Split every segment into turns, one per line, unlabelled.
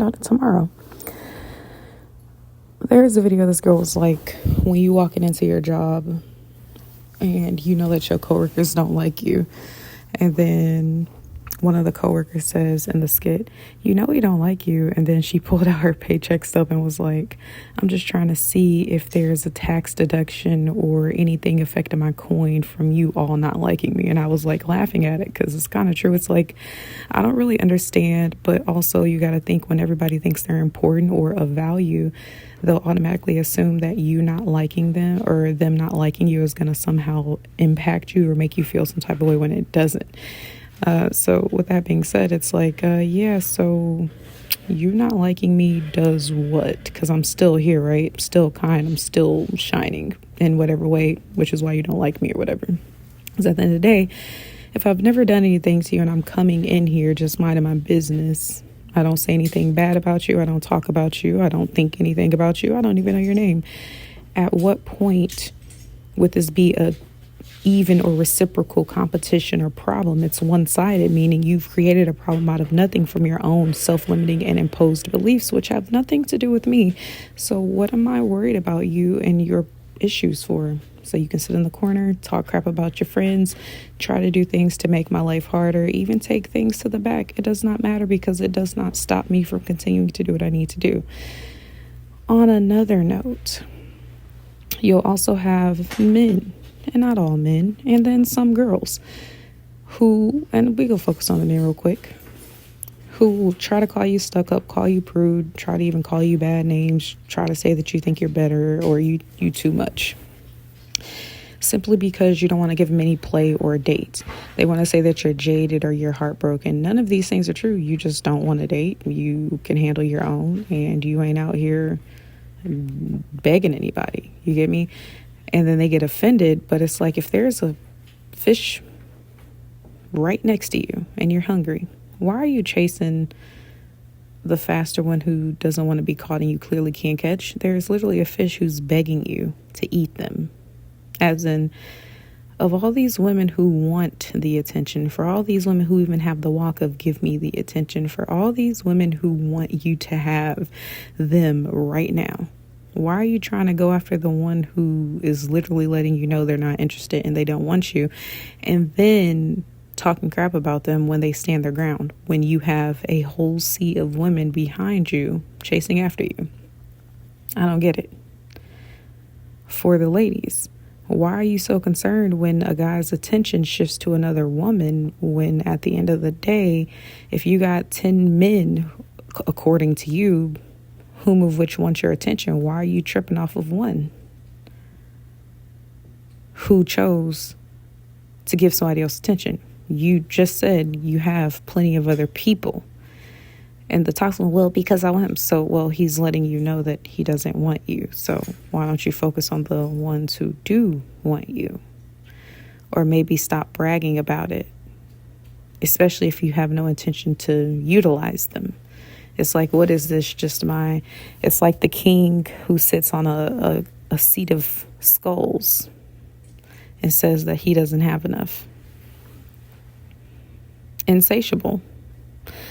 on it tomorrow. There's a video this girl was like, when you walking into your job and you know that your coworkers don't like you, and then one of the coworkers says in the skit, you know he don't like you, and then she pulled out her paycheck stub and was like, I'm just trying to see if there's a tax deduction or anything affecting my coin from you all not liking me. And I was like laughing at it because it's kind of true. It's like, I don't really understand, but also you got to think when everybody thinks they're important or of value, they'll automatically assume that you not liking them or them not liking you is going to somehow impact you or make you feel some type of way when it doesn't. So with that being said, it's like, so you not liking me does what? Because I'm still here, right? I'm still kind. I'm still shining in whatever way, which is why you don't like me or whatever. Because at the end of the day, if I've never done anything to you and I'm coming in here just minding my business, I don't say anything bad about you. I don't talk about you. I don't think anything about you. I don't even know your name. At what point would this be a even or reciprocal competition or problem? It's one-sided, meaning you've created a problem out of nothing from your own self-limiting and imposed beliefs, which have nothing to do with me. So what am I worried about you and your issues for? So you can sit in the corner, talk crap about your friends, try to do things to make my life harder, even take things to the back. It does not matter because it does not stop me from continuing to do what I need to do. On another note, you'll also have men, and not all men, and then some girls who, and we go focus on the men real quick, who try to call you stuck up, call you prude, try to even call you bad names, try to say that you think you're better or you too much. Simply because you don't want to give them any play or a date. They want to say that you're jaded or you're heartbroken. None of these things are true. You just don't want to date. You can handle your own, and you ain't out here begging anybody. You get me? And then they get offended, but it's like if there's a fish right next to you and you're hungry, why are you chasing the faster one who doesn't want to be caught and you clearly can't catch? There's literally a fish who's begging you to eat them. As in, of all these women who want the attention, for all these women who even have the walk of give me the attention, for all these women who want you to have them right now, why are you trying to go after the one who is literally letting you know they're not interested and they don't want you, and then talking crap about them when they stand their ground, when you have a whole sea of women behind you chasing after you? I don't get it. For the ladies, why are you so concerned when a guy's attention shifts to another woman, when at the end of the day, if you got 10 men, according to you, whom of which wants your attention, why are you tripping off of one who chose to give somebody else attention? You just said you have plenty of other people. And the toxic one, well, because I want him. So, well, he's letting you know that he doesn't want you. So why don't you focus on the ones who do want you? Or maybe stop bragging about it, especially if you have no intention to utilize them. It's like, what is this? It's like the king who sits on a seat of skulls and says that he doesn't have enough. Insatiable.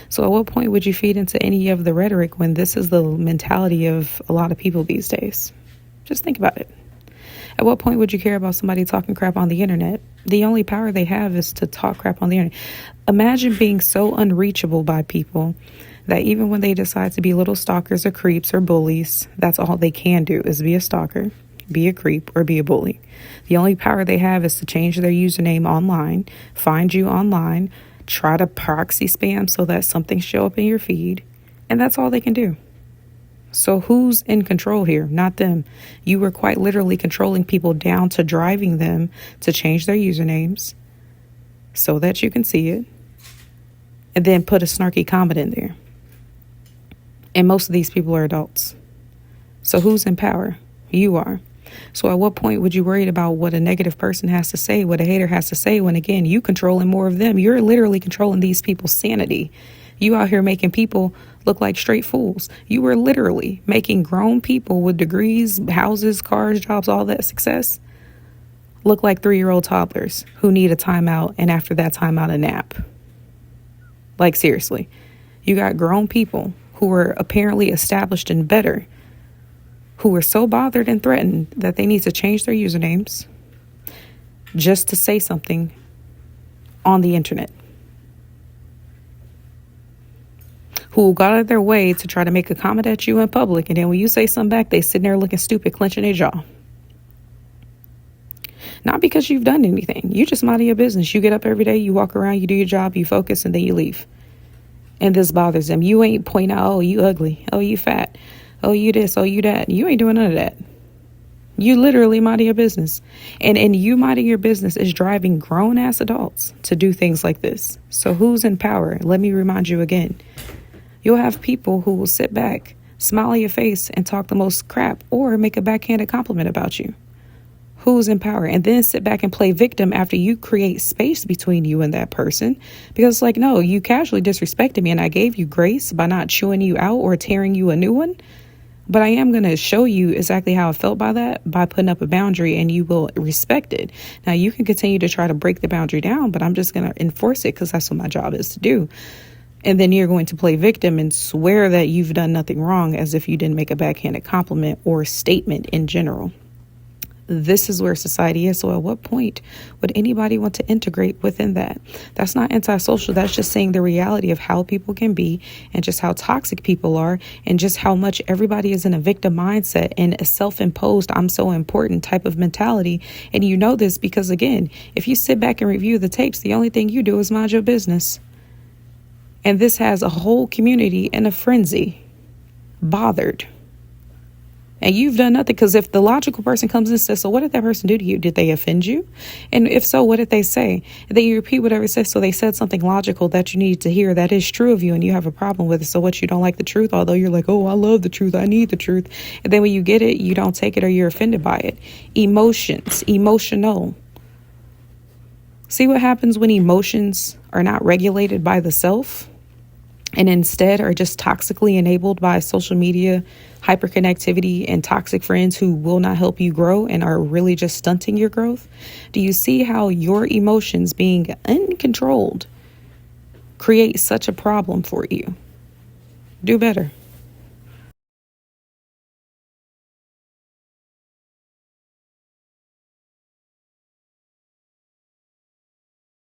So at what point would you feed into any of the rhetoric when this is the mentality of a lot of people these days? Just think about it. At what point would you care about somebody talking crap on the internet? The only power they have is to talk crap on the internet. Imagine being so unreachable by people that even when they decide to be little stalkers or creeps or bullies, that's all they can do is be a stalker, be a creep, or be a bully. The only power they have is to change their username online, find you online, try to proxy spam so that something show up in your feed, and that's all they can do. So who's in control here? Not them. You were quite literally controlling people down to driving them to change their usernames so that you can see it, and then put a snarky comment in there. And most of these people are adults. So who's in power? You are. So at what point would you worry about what a negative person has to say, what a hater has to say, when again, you controlling more of them? You're literally controlling these people's sanity. You out here making people look like straight fools. You were literally making grown people with degrees, houses, cars, jobs, all that success look like 3-year-old toddlers who need a timeout, and after that timeout, a nap. Like, seriously. You got grown people who are apparently established and better, who are so bothered and threatened that they need to change their usernames just to say something on the internet, who got out of their way to try to make a comment at you in public, and then when you say something back, they sitting there looking stupid, clenching their jaw. Not because you've done anything. You just mind your business. You get up every day, you walk around, you do your job, you focus, and then you leave. And this bothers them. You ain't pointing out, oh, you ugly, oh, you fat, oh, you this, oh, you that. You ain't doing none of that. You literally minding your business. And you minding your business is driving grown-ass adults to do things like this. So who's in power? Let me remind you again. You'll have people who will sit back, smile on your face, and talk the most crap or make a backhanded compliment about you. Who's in power? And then sit back and play victim after you create space between you and that person. Because it's like, no, you casually disrespected me and I gave you grace by not chewing you out or tearing you a new one. But I am going to show you exactly how I felt by that by putting up a boundary, and you will respect it. Now, you can continue to try to break the boundary down, but I'm just going to enforce it because that's what my job is to do. And then you're going to play victim and swear that you've done nothing wrong as if you didn't make a backhanded compliment or statement in general. This is where society is. So at what point would anybody want to integrate within that? That's not antisocial. That's just saying the reality of how people can be and just how toxic people are and just how much everybody is in a victim mindset and a self-imposed I'm so important type of mentality. And you know this because, again, if you sit back and review the tapes, the only thing you do is mind your business. And this has a whole community in a frenzy, bothered. And you've done nothing, because if the logical person comes and says, so what did that person do to you? Did they offend you? And if so, what did they say? And then you repeat whatever it says. So they said something logical that you need to hear that is true of you, and you have a problem with it. So what, you don't like the truth, although you're like, oh, I love the truth, I need the truth. And then when you get it, you don't take it or you're offended by it. Emotions, emotional. See what happens when emotions are not regulated by the self and instead are just toxically enabled by social media, hyperconnectivity, and toxic friends who will not help you grow and are really just stunting your growth? Do you see how your emotions being uncontrolled create such a problem for you? Do better.